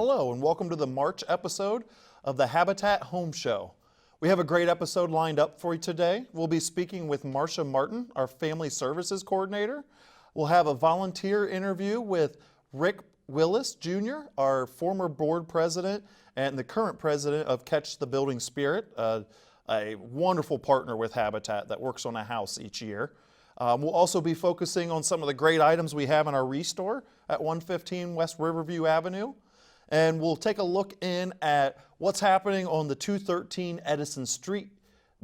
Hello and welcome to the March episode of the Habitat Home Show. We have a great episode lined up for you today. We'll be speaking with Marcia Martin, our Family Services Coordinator. We'll have a volunteer interview with Rick Willis Jr., our former board president and the current president of Catch the Building Spirit, a wonderful partner with Habitat that works on a house each year. We'll also be focusing on some of the great items we have in our restore at 115 West Riverview Avenue. And we'll take a look in at what's happening on the 213 Edison Street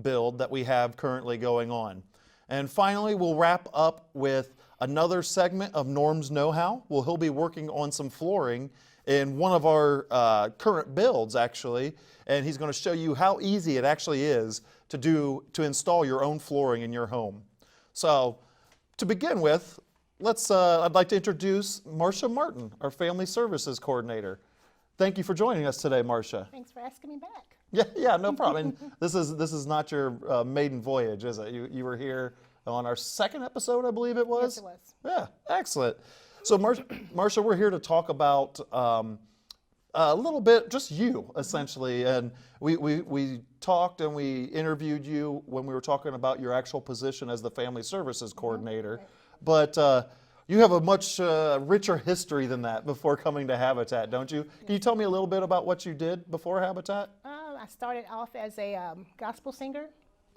build that we have currently going on. And finally, we'll wrap up with another segment of Norm's Know-How. He'll be working on some flooring in one of our current builds, actually. And he's going to show you how easy it actually is to install your own flooring in your home. So, to begin with, I'd like to introduce Marcia Martin, our Family Services Coordinator. Thank you for joining us today, Marcia. Thanks for asking me back. Yeah, no problem. And this is not your maiden voyage, is it? You were here on our second episode, I believe it was? Yes, it was. Yeah, excellent. So, Marcia, we're here to talk about a little bit, just you, essentially. And we talked and we interviewed you when we were talking about your actual position as the Family Services Coordinator. Right. But you have a much richer history than that before coming to Habitat, don't you? Can you tell me a little bit about what you did before Habitat? I started off as a gospel singer,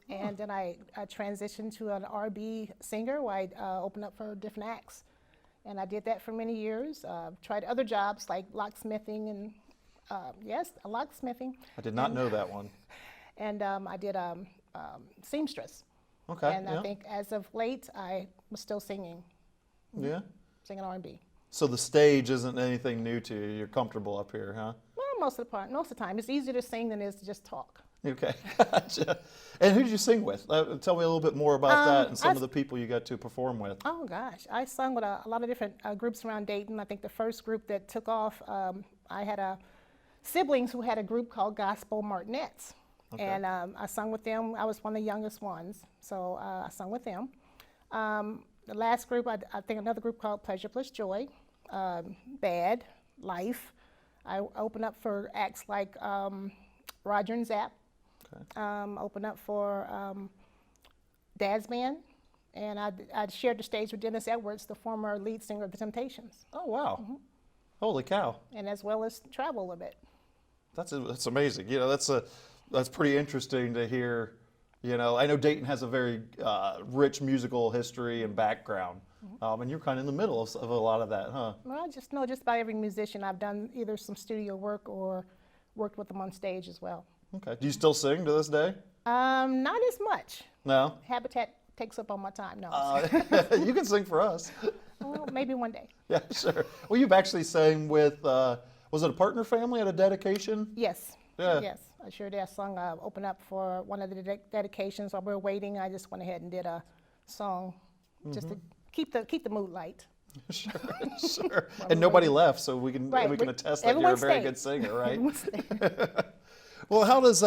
and then I transitioned to an R&B singer where I opened up for different acts. And I did that for many years. Tried other jobs like locksmithing and, locksmithing. I did not know that one. And I did seamstress. Okay. And I think as of late, I was still singing. Yeah. Singing R&B. So the stage isn't anything new to you. You're comfortable up here, huh? Well, most of the time. It's easier to sing than it is to just talk. Okay, gotcha. And who did you sing with? Tell me a little bit more about that and some of the people you got to perform with. Oh gosh, I sung with a lot of different groups around Dayton. I think the first group that took off, I had siblings who had a group called Gospel Martinettes. Okay. And I sung with them. I was one of the youngest ones, so I sung with them. The last group, I think another group called Pleasure Plus Joy, Bad, Life. I opened up for acts like Roger and Zapp. Okay. Opened up for Dad's Band, and I shared the stage with Dennis Edwards, the former lead singer of The Temptations. Oh, wow. Mm-hmm. Holy cow. And as well as travel a little bit. That's amazing. You know, that's pretty interesting to hear. You know, I know Dayton has a very rich musical history and background, and you're kind of in the middle of a lot of that, huh? Well, just about every musician. I've done either some studio work or worked with them on stage as well. Okay. Do you still sing to this day? Not as much. No? Habitat takes up all my time. No. You can sing for us. Well, maybe one day. Yeah, sure. Well, you've actually sang with, was it a partner family at a dedication? Yes. Yeah. Yes, I sure did. I sung, open up for one of the dedications while we were waiting. I just went ahead and did a song just to keep the mood light. Sure. And nobody left, so we can attest that you're a very good singer, right? Well, how does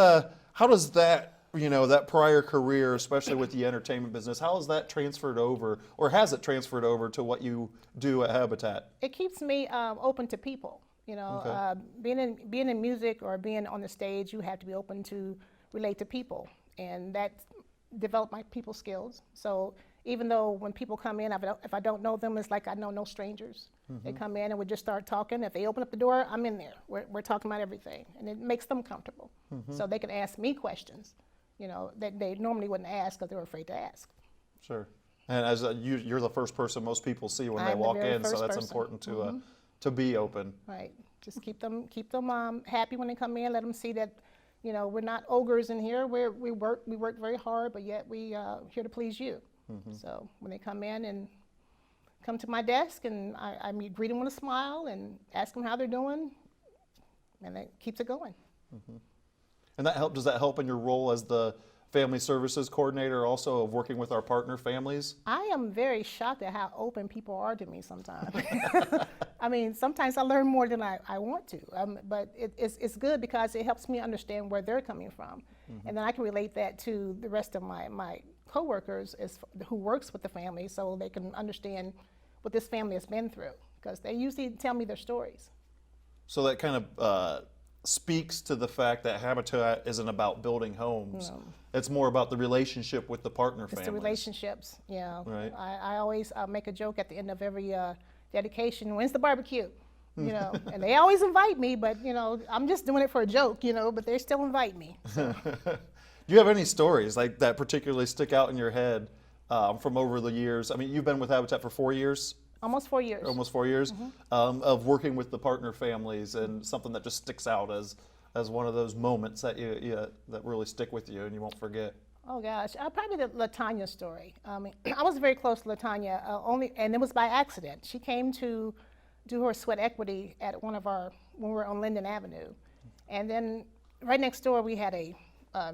that, you know, that prior career, especially with the entertainment business, how has that transferred over, or has it transferred over to what you do at Habitat? It keeps me open to people. You know, okay. Being in music or being on the stage, you have to be open to relate to people, and that developed my people skills. So even though when people come in, if I don't know them, it's like I know no strangers. Mm-hmm. They come in and we just start talking. If they open up the door, I'm in there. We're talking about everything, and it makes them comfortable. Mm-hmm. So they can ask me questions, you know, that they normally wouldn't ask because they were afraid to ask. Sure. And as you're the first person most people see when they walk in, so that's important to be open. Right. Just keep them happy when they come in. Let them see that, you know, we're not ogres in here. We work very hard, but yet we here to please you. Mm-hmm. So when they come in and come to my desk, and I greet them with a smile and ask them how they're doing, and it keeps it going. Mm-hmm. And does that help in your role as the Family Services Coordinator, also of working with our partner families? I am very shocked at how open people are to me sometimes. I mean, sometimes I learn more than I want to, but it's good because it helps me understand where they're coming from. Mm-hmm. And then I can relate that to the rest of my coworkers who works with the family, so they can understand what this family has been through, because they usually tell me their stories. So that kind of speaks to the fact that Habitat isn't about building homes. No. It's more about the relationship with the partner It's families. the relationships, yeah. Right. I always make a joke at the end of every dedication, when's the barbecue? You know, and they always invite me, but, you know, I'm just doing it for a joke, you know, but they still invite me. So. Do you have any stories like that particularly stick out in your head from over the years? I mean, you've been with Habitat for 4 years? Almost 4 years. Almost 4 years of working with the partner families, and something that just sticks out as one of those moments that that really stick with you and you won't forget. Oh gosh, probably the LaTanya story. I was very close to LaTanya, and it was by accident. She came to do her sweat equity at when we were on Linden Avenue, and then right next door we had a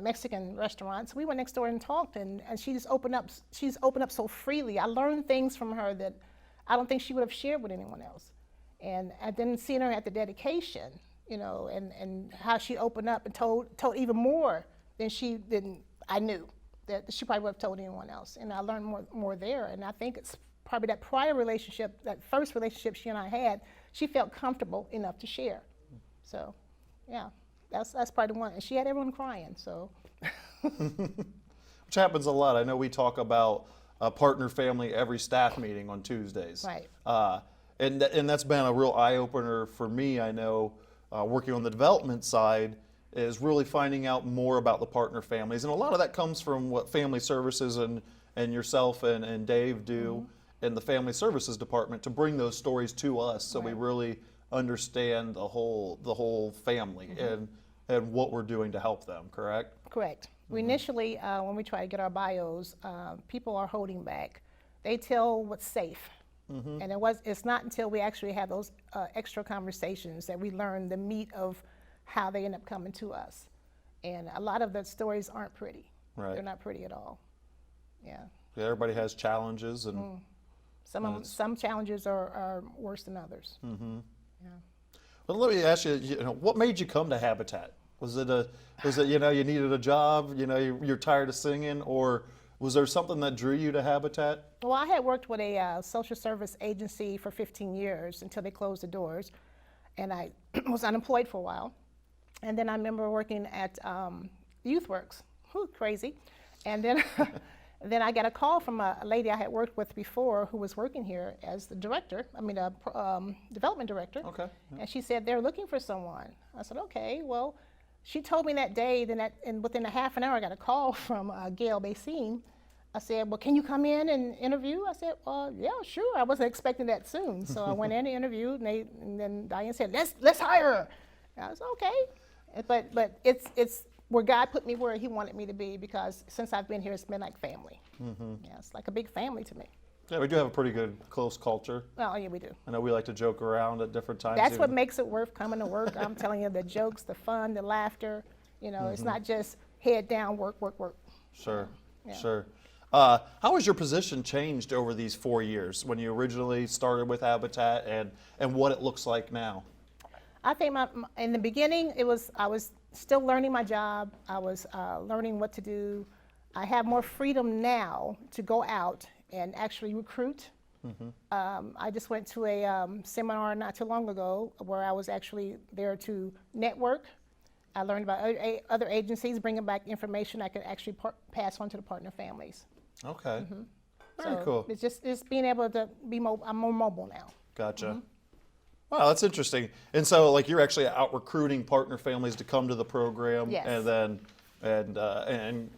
Mexican restaurant. So we went next door and talked, and she just opened up. She's opened up so freely. I learned things from her that I don't think she would have shared with anyone else. And then seeing her at the dedication, you know, and how she opened up and told even more than I knew that she probably would have told anyone else. And I learned more there. And I think it's probably that prior relationship, that first relationship she and I had, she felt comfortable enough to share. So, yeah, that's probably the one. And she had everyone crying, so. Which happens a lot. I know we talk about a partner family every staff meeting on Tuesdays. Right. And that's been a real eye-opener for me. I know working on the development side is really finding out more about the partner families. And a lot of that comes from what Family Services and yourself and Dave do in the Family Services Department to bring those stories to us, so we really understand the whole family and what we're doing to help them, correct? Correct. We initially, when we try to get our bios, people are holding back. They tell what's safe. And it's not until we actually have those extra conversations that we learn the meat of how they end up coming to us. And a lot of the stories aren't pretty. Right. They're not pretty at all. Yeah. Yeah, everybody has challenges, and Some challenges are worse than others. Yeah. but let me ask you, what made you come to Habitat? Was it you needed a job, you're tired of singing, or was there something that drew you to Habitat? Well, I had worked with a social service agency for 15 years until they closed the doors, and I was unemployed for a while. And then I remember working at YouthWorks, crazy. And then, then I got a call from a lady I had worked with before who was working here as the director, development director. Okay. And she said, they're looking for someone. I said, okay, well, she told me that day, and within a half an hour I got a call from Gail Basine. I said, well, can you come in and interview? I said, yeah, sure. I wasn't expecting that soon. So I went in and interviewed, and then Diane said, let's hire her. And I was okay. But it's where God put me where he wanted me to be, because since I've been here, it's been like family. Yeah, it's like a big family to me. Yeah, we do have a pretty good, close culture. Oh, yeah, we do. I know we like to joke around at different times. That's what makes it worth coming to work. I'm telling you, the jokes, the fun, the laughter. It's not just head down, work, work, work. Sure, Yeah. sure. How has your position changed over these 4 years, when you originally started with Habitat, and what it looks like now? I think in the beginning, I was still learning my job. I was learning what to do. I have more freedom now to go out and actually recruit. I just went to a seminar not too long ago where I was actually there to network. I learned about other agencies, bringing back information I could actually pass on to the partner families. Okay. So Very cool. It's being able to be mobile. I'm more mobile now. Gotcha. Wow, that's interesting. And so, like, you're actually out recruiting partner families to come to the program, Yes. and then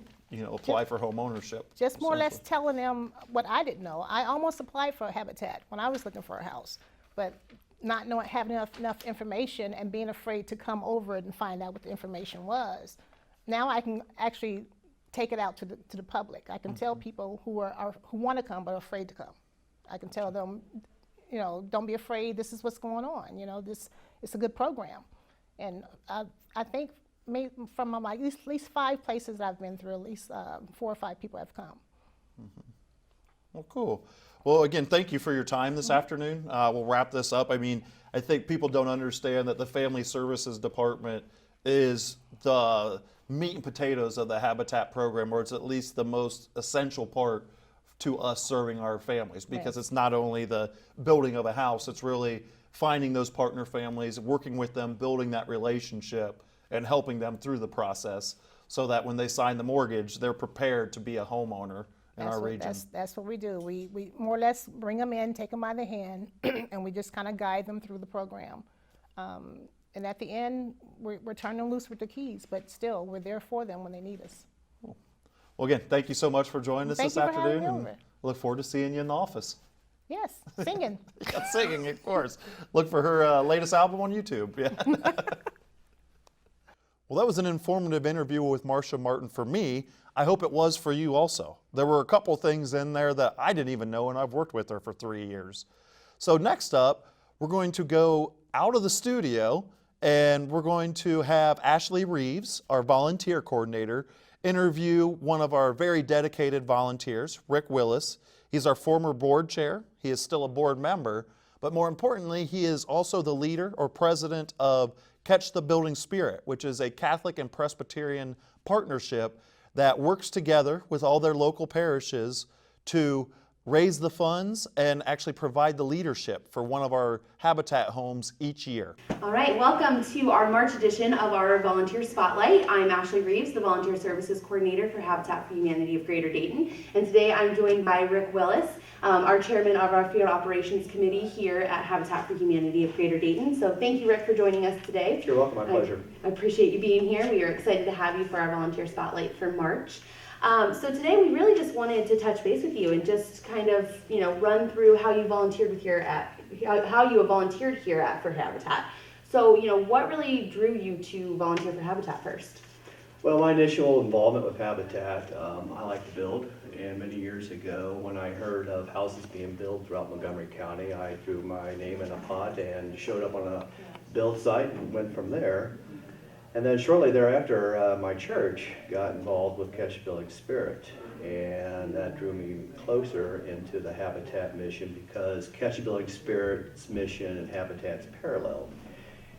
apply for home ownership. Just more or less essentially. telling them what I didn't know. I almost applied for Habitat when I was looking for a house, but not knowing, having enough information and being afraid to come over it and find out what the information was. Now I can actually take it out to the public. I can tell people who want to come but are afraid to come. I can tell them, don't be afraid. This is what's going on. It's a good program, and I think from at least 5 places I've been through, at least 4 or 5 people have come. Well, cool. Well, again, thank you for your time this afternoon. We'll wrap this up. I mean, I think people don't understand that the Family Services Department is the meat and potatoes of the Habitat program, or it's at least the most essential part to us serving our families, because Yes. it's not only the building of a house, it's really finding those partner families, working with them, building that relationship, and helping them through the process so that when they sign the mortgage, they're prepared to be a homeowner in our region. That's what we do. We more or less bring them in, take them by the hand, and we just kind of guide them through the program. And at the end, we're turning them loose with the keys, but still, we're there for them when they need us. Well, again, thank you so much for joining us this Thank you for having afternoon. me And over. look forward to seeing you in the office. Yes, singing. Yeah, singing, of course. Look for her latest album on YouTube. Yeah. Well, that was an informative interview with Marsha Martin for me. I hope it was for you also. There were a couple things in there that I didn't even know, and I've worked with her for 3 years. So next up, we're going to go out of the studio, and we're going to have Ashley Reeves, our volunteer coordinator, interview one of our very dedicated volunteers, Rick Willis. He's our former board chair. He is still a board member, but more importantly, he is also the leader or president of Catch the Building Spirit, which is a Catholic and Presbyterian partnership that works together with all their local parishes to raise the funds and actually provide the leadership for one of our Habitat homes each year. All right, welcome to our March edition of our Volunteer Spotlight. I'm Ashley Reeves, the Volunteer Services Coordinator for Habitat for Humanity of Greater Dayton. And today I'm joined by Rick Willis, our chairman of our Field Operations Committee here at Habitat for Humanity of Greater Dayton. So thank you, Rick, for joining us today. You're welcome, my pleasure. I appreciate you being here. We are excited to have you for our Volunteer Spotlight for March. So today we really just wanted to touch base with you and just kind of, run through how you volunteered here at for Habitat. So, what really drew you to volunteer for Habitat first? Well, my initial involvement with Habitat, I like to build, and many years ago when I heard of houses being built throughout Montgomery County, I threw my name in a pot and showed up on a build site and went from there. And then shortly thereafter, my church got involved with Catch the Building Spirit, and that drew me closer into the Habitat mission because Catch the Building Spirit's mission and Habitat's parallel.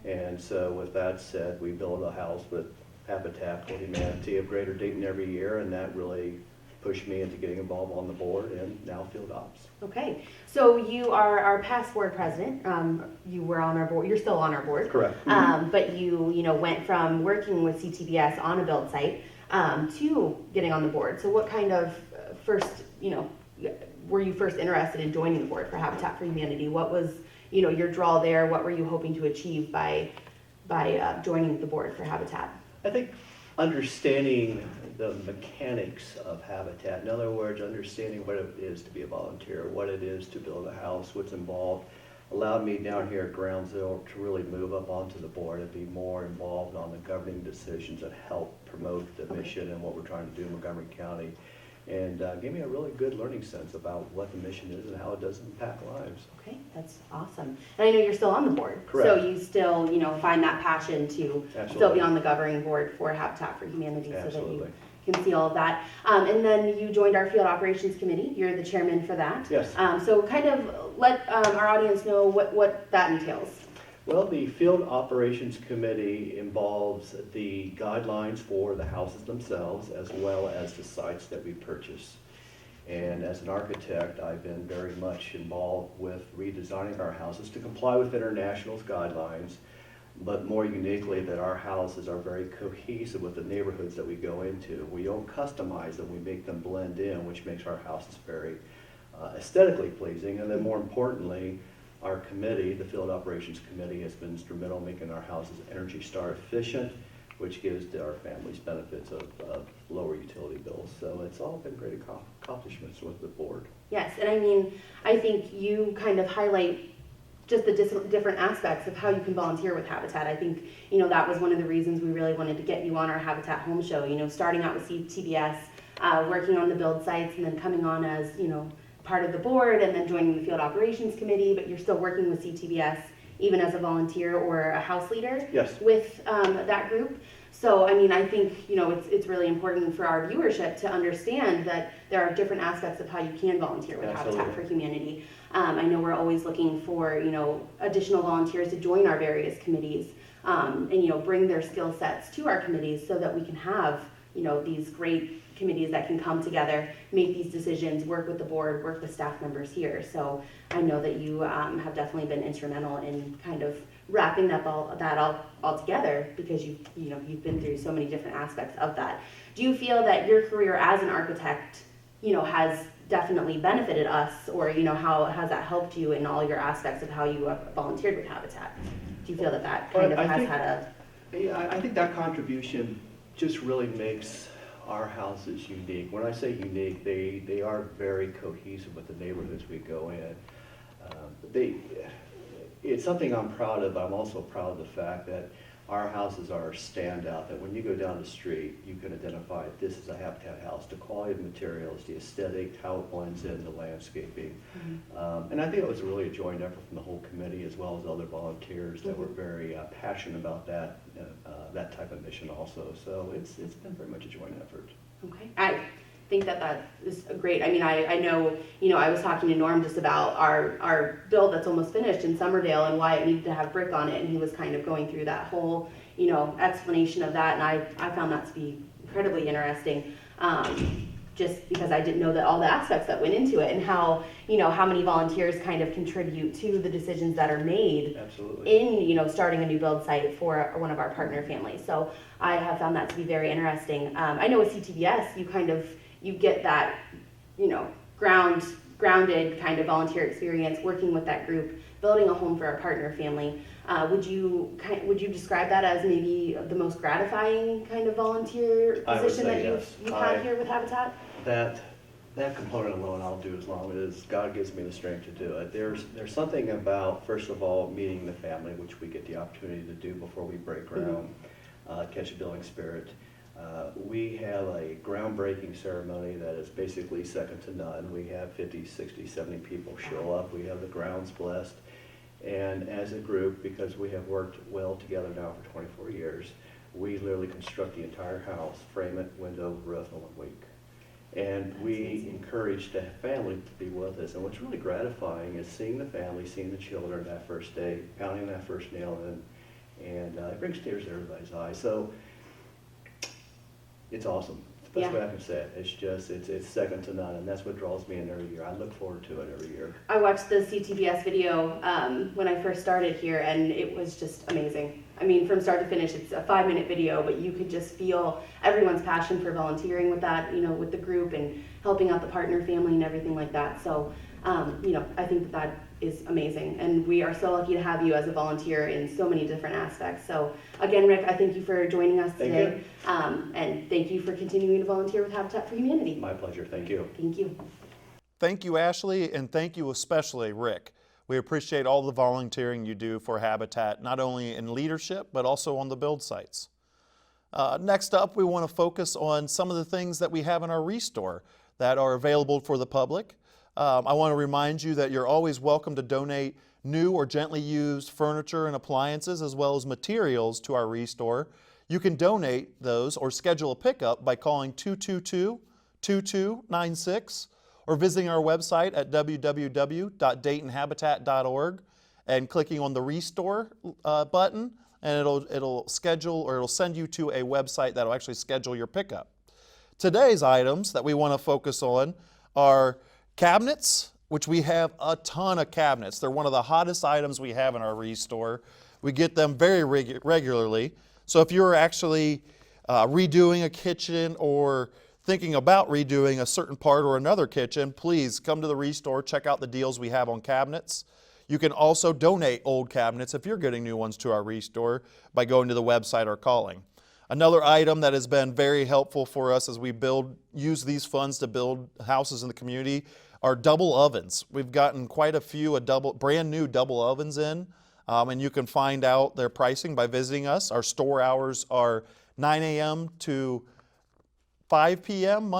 And so with that said, we build a house with Habitat for Humanity of Greater Dayton every year, and that really pushed me into getting involved on the board and now field ops. Okay, so you are our past board president. You were on our board. You're still on our board. Correct. But you went from working with CTBS on a build site to getting on the board. So what kind of were you first interested in joining the board for Habitat for Humanity? What was your draw there? What were you hoping to achieve by joining the board for Habitat? I think understanding the mechanics of Habitat, in other words, understanding what it is to be a volunteer, what it is to build a house, what's involved, allowed me down here at Ground Zero to really move up onto the board and be more involved on the governing decisions that help promote the mission and what we're trying to do in Montgomery County. And gave me a really good learning sense about what the mission is and how it does impact lives. Okay, that's awesome. And I know you're still on the board. Correct. So you still, find that passion to still be on the governing board for Habitat for Humanity. Absolutely. So that you can see all of that. And then you joined our Field Operations Committee. You're the chairman for that. Yes. So kind of let our audience know what that entails. Well, the Field Operations Committee involves the guidelines for the houses themselves as well as the sites that we purchase. And as an architect, I've been very much involved with redesigning our houses to comply with international guidelines, but more uniquely that our houses are very cohesive with the neighborhoods that we go into. We don't customize them, we make them blend in, which makes our houses very aesthetically pleasing. And then more importantly, our committee, the Field Operations Committee, has been instrumental in making our houses Energy Star efficient, which gives our families benefits of lower utility bills. So it's all been great accomplishments with the board. Yes, and I think you kind of highlight just the different aspects of how you can volunteer with Habitat. I think, that was one of the reasons we really wanted to get you on our Habitat Home Show, starting out with CTBS, working on the build sites, and then coming on as, part of the board and then joining the Field Operations Committee, but you're still working with CTBS even as a volunteer or a house leader. Yes. With that group. So, I think, it's really important for our viewership to understand that there are different aspects of how you can volunteer with Absolutely. Habitat for Humanity. I know we're always looking for, additional volunteers to join our various committees and, bring their skill sets to our committees so that we can have, these great committees that can come together, make these decisions, work with the board, work with staff members here. So I know that you have definitely been instrumental in kind of wrapping that all together, because you've been through so many different aspects of that. Do you feel that your career as an architect, has definitely benefited us, or how has that helped you in all your aspects of how you have volunteered with Habitat? Do you feel that kind of has had a... Yeah, I think that contribution just really makes our houses unique. When I say unique, they are very cohesive with the neighborhoods we go in. It's something I'm proud of. I'm also proud of the fact that our houses are a standout, that when you go down the street, you can identify this is a Habitat house, the quality of materials, the aesthetic, how it blends in, the landscaping. And I think it was really a joint effort from the whole committee, as well as other volunteers that were very passionate about that type of mission also. So it's been very much a joint effort. Okay. I think that is great. I mean, I know, I was talking to Norm just about our build that's almost finished in Summerdale and why it needed to have brick on it, and he was kind of going through that whole, explanation of that, and I found that to be incredibly interesting, just because I didn't know that all the aspects that went into it, and how, how many volunteers kind of contribute to the decisions that are made. Absolutely. In, starting a new build site for one of our partner families. So I have found that to be very interesting. I know with CTBS, you get that, grounded kind of volunteer experience working with that group, building a home for a partner family. Would you describe that as maybe the most gratifying kind of volunteer position that you've had here with Habitat? That component alone I'll do as long as God gives me the strength to do it. There's something about, first of all, meeting the family, which we get the opportunity to do before we break ground, catch a building spirit. We have a groundbreaking ceremony that is basically second to none. We have 50, 60, 70 people show up. We have the grounds blessed. And as a group, because we have worked well together now for 24 years, we literally construct the entire house, frame it, window, roof in 1 week. And we encourage the family to be with us. And what's really gratifying is seeing the family, seeing the children that first day, pounding that first nail in, and it brings tears to everybody's eyes. So it's awesome. It's the best way I can say it. It's second to none, and that's what draws me in every year. I look forward to it every year. I watched the CTBS video when I first started here, and it was just amazing. I mean, from start to finish, it's a 5-minute video, but you could just feel everyone's passion for volunteering with that, with the group and helping out the partner family and everything like that. So, I think that is amazing, and we are so lucky to have you as a volunteer in so many different aspects. So again, Rick, I thank you for joining us today. And thank you for continuing to volunteer with Habitat for Humanity. My pleasure. Thank you. Thank you. Thank you, Ashley, and thank you especially, Rick. We appreciate all the volunteering you do for Habitat, not only in leadership, but also on the build sites. Next up, we want to focus on some of the things that we have in our Restore that are available for the public. I want to remind you that you're always welcome to donate new or gently used furniture and appliances, as well as materials to our Restore. You can donate those or schedule a pickup by calling 222-2296 or visiting our website at www.daytonhabitat.org and clicking on the Restore button, and it'll schedule, or it'll send you to a website that'll actually schedule your pickup. Today's items that we want to focus on are cabinets, which we have a ton of cabinets. They're one of the hottest items we have in our Restore. We get them very regularly. So if you're actually redoing a kitchen or thinking about redoing a certain part or another kitchen, please come to the Restore, check out the deals we have on cabinets. You can also donate old cabinets if you're getting new ones to our Restore by going to the website or calling. Another item that has been very helpful for us as we use these funds to build houses in the community are double ovens. We've gotten quite a few brand new double ovens in, and you can find out their pricing by visiting us. Our store hours are 9 a.m. to 5 p.m.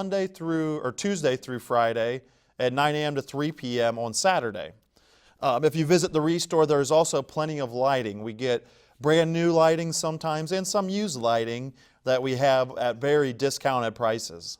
Tuesday through Friday, and 9 a.m. to 3 p.m. on Saturday. If you visit the Restore, there's also plenty of lighting. We get brand new lighting sometimes and some used lighting that we have at very discounted prices.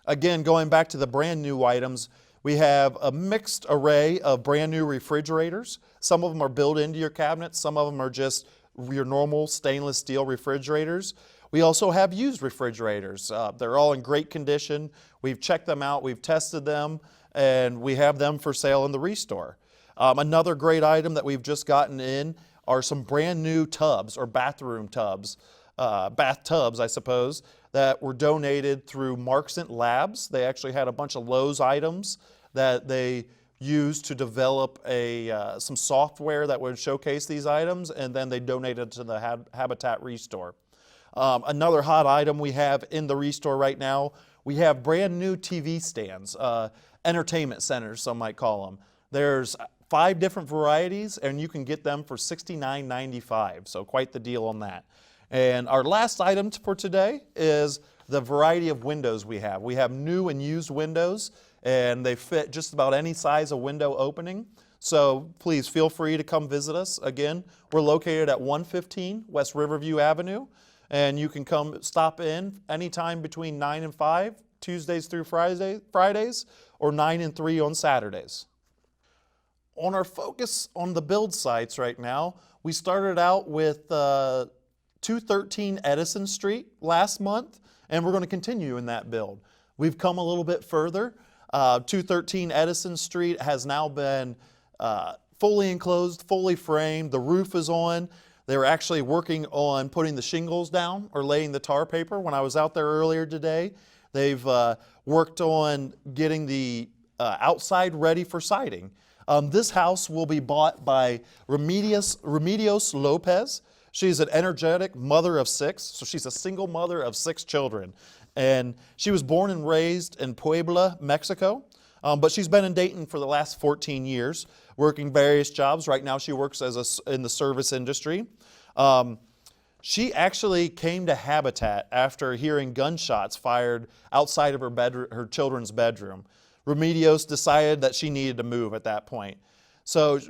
Again, going back to the brand new items, we have a mixed array of brand new refrigerators. Some of them are built into your cabinets. Some of them are just your normal stainless steel refrigerators. We also have used refrigerators. They're all in great condition. We've checked them out, we've tested them, and we have them for sale in the Restore. Another great item that we've just gotten in are some brand new tubs or bathroom tubs, bathtubs, I suppose, that were donated through Marksant Labs. They actually had a bunch of Lowe's items that they used to develop some software that would showcase these items, and then they donated to the Habitat Restore. Another hot item we have in the Restore right now, we have brand new TV stands, entertainment centers, some might call them. There's 5 different varieties, and you can get them for $69.95, so quite the deal on that. And our last item for today is the variety of windows we have. We have new and used windows, and they fit just about any size of window opening. So please feel free to come visit us. Again, we're located at 115 West Riverview Avenue, and you can come stop in anytime between 9 and 5, Tuesdays through Fridays, or 9 and 3 on Saturdays. On our focus on the build sites right now, we started out with 213 Edison Street last month, and we're going to continue in that build. We've come a little bit further. 213 Edison Street has now been fully enclosed, fully framed. The roof is on. They were actually working on putting the shingles down or laying the tar paper. When I was out there earlier today, they've worked on getting the outside ready for siding. This house will be bought by Remedios Lopez. She's an energetic mother of 6, so she's a single mother of 6 children. And she was born and raised in Puebla, Mexico, but she's been in Dayton for the last 14 years, working various jobs. Right now she works in the service industry. She actually came to Habitat after hearing gunshots fired outside of her children's bedroom. Remedios decided that she needed to move at that point. So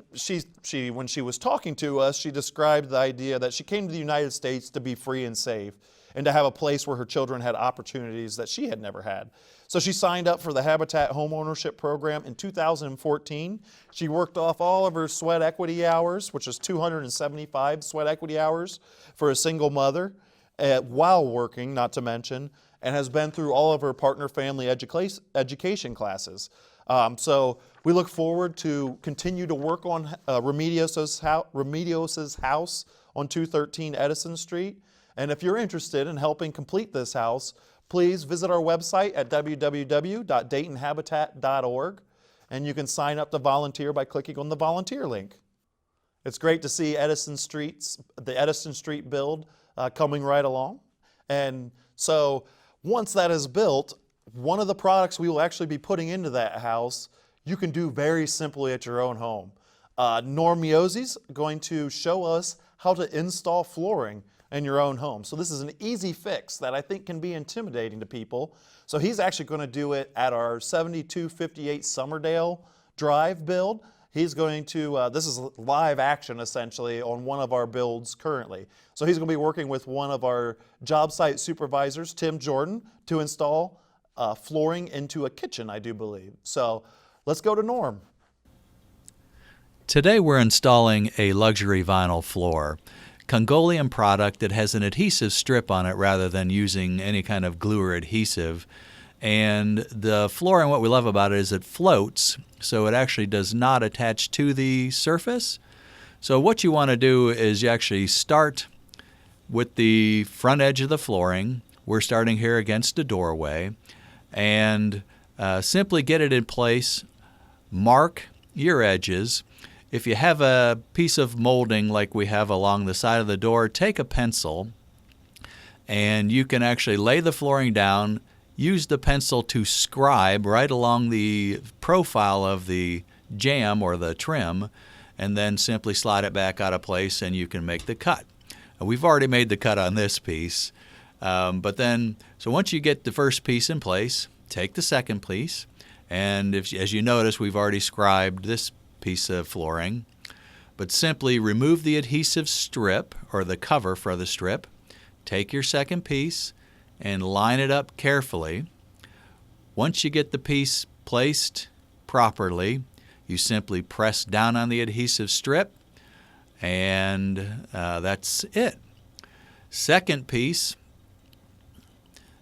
when she was talking to us, she described the idea that she came to the United States to be free and safe and to have a place where her children had opportunities that she had never had. So she signed up for the Habitat Homeownership Program in 2014. She worked off all of her sweat equity hours, which is 275 sweat equity hours for a single mother, while working, not to mention, and has been through all of her partner family education classes. So we look forward to continue to work on Remedios' house on 213 Edison Street. And if you're interested in helping complete this house, please visit our website at www.daytonhabitat.org, and you can sign up to volunteer by clicking on the volunteer link. It's great to see the Edison Street build coming right along. And so once that is built, one of the products we will actually be putting into that house, you can do very simply at your own home. Norm Miozzi's going to show us how to install flooring in your own home. So this is an easy fix that I think can be intimidating to people. So he's actually going to do it at our 7258 Summerdale Drive build. He's going to, this is live action essentially on one of our builds currently. So he's going to be working with one of our job site supervisors, Tim Jordan, to install flooring into a kitchen, I do believe. So let's go to Norm. Today we're installing a luxury vinyl floor. Congolian product that has an adhesive strip on it rather than using any kind of glue or adhesive. And the flooring, what we love about it is it floats, so it actually does not attach to the surface. So what you want to do is you actually start with the front edge of the flooring. We're starting here against the doorway, and simply get it in place, mark your edges. If you have a piece of molding like we have along the side of the door, take a pencil and you can actually lay the flooring down, use the pencil to scribe right along the profile of the jamb or the trim, and then simply slide it back out of place and you can make the cut. We've already made the cut on this piece, so once you get the first piece in place, take the second piece, and as you notice, we've already scribed this piece of flooring, but simply remove the adhesive strip or the cover for the strip, take your second piece and line it up carefully. Once you get the piece placed properly, you simply press down on the adhesive strip, and that's it. Second piece,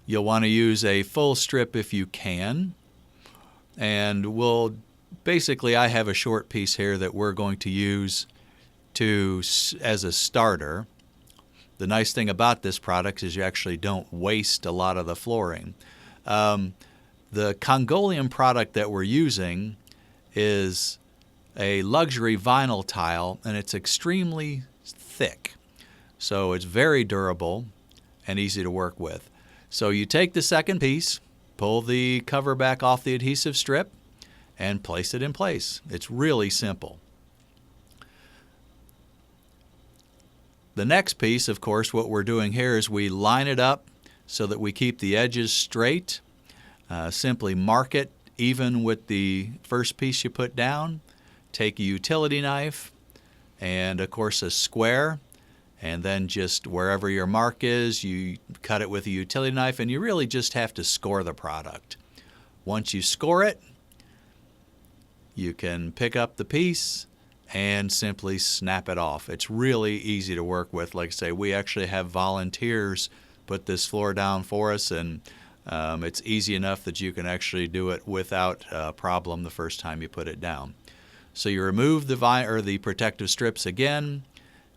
You'll want to use a full strip if you can. And basically I have a short piece here that we're going to use as a starter. The nice thing about this product is you actually don't waste a lot of the flooring. The Congolian product that we're using is a luxury vinyl tile, and it's extremely thick. So it's very durable and easy to work with. So you take the second piece, pull the cover back off the adhesive strip, and place it in place. It's really simple. The next piece, of course, what we're doing here is we line it up so that we keep the edges straight. Simply mark it even with the first piece you put down. Take a utility knife and, of course, a square, and then just wherever your mark is, you cut it with a utility knife, and you really just have to score the product. Once you score it, you can pick up the piece and simply snap it off. It's really easy to work with. Like I say, we actually have volunteers put this floor down for us, and it's easy enough that you can actually do it without a problem the first time you put it down. So you remove the protective strips again,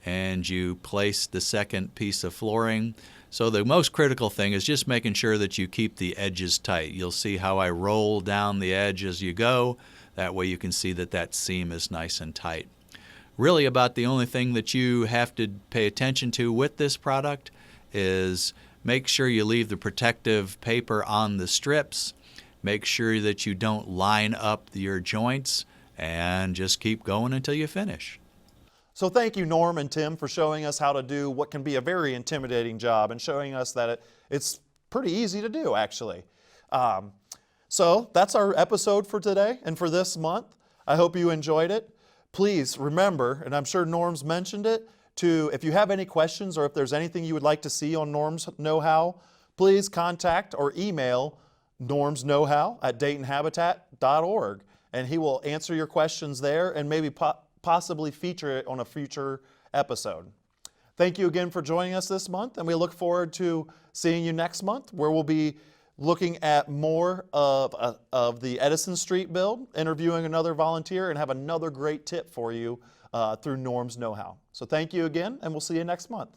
and you place the second piece of flooring. So the most critical thing is just making sure that you keep the edges tight. You'll see how I roll down the edge as you go. That way you can see that that seam is nice and tight. Really about the only thing that you have to pay attention to with this product is make sure you leave the protective paper on the strips. Make sure that you don't line up your joints, and just keep going until you finish. So thank you, Norm and Tim, for showing us how to do what can be a very intimidating job and showing us that it's pretty easy to do, actually. So that's our episode for today and for this month. I hope you enjoyed it. Please remember, and I'm sure Norm's mentioned it, if you have any questions or if there's anything you would like to see on Norm's Know-How, please contact or email Norm's Know-How at DaytonHabitat.org, and he will answer your questions there and maybe possibly feature it on a future episode. Thank you again for joining us this month, and we look forward to seeing you next month, where we'll be looking at more of the Edison Street build, interviewing another volunteer, and have another great tip for you through Norm's Know-How. So thank you again, and we'll see you next month.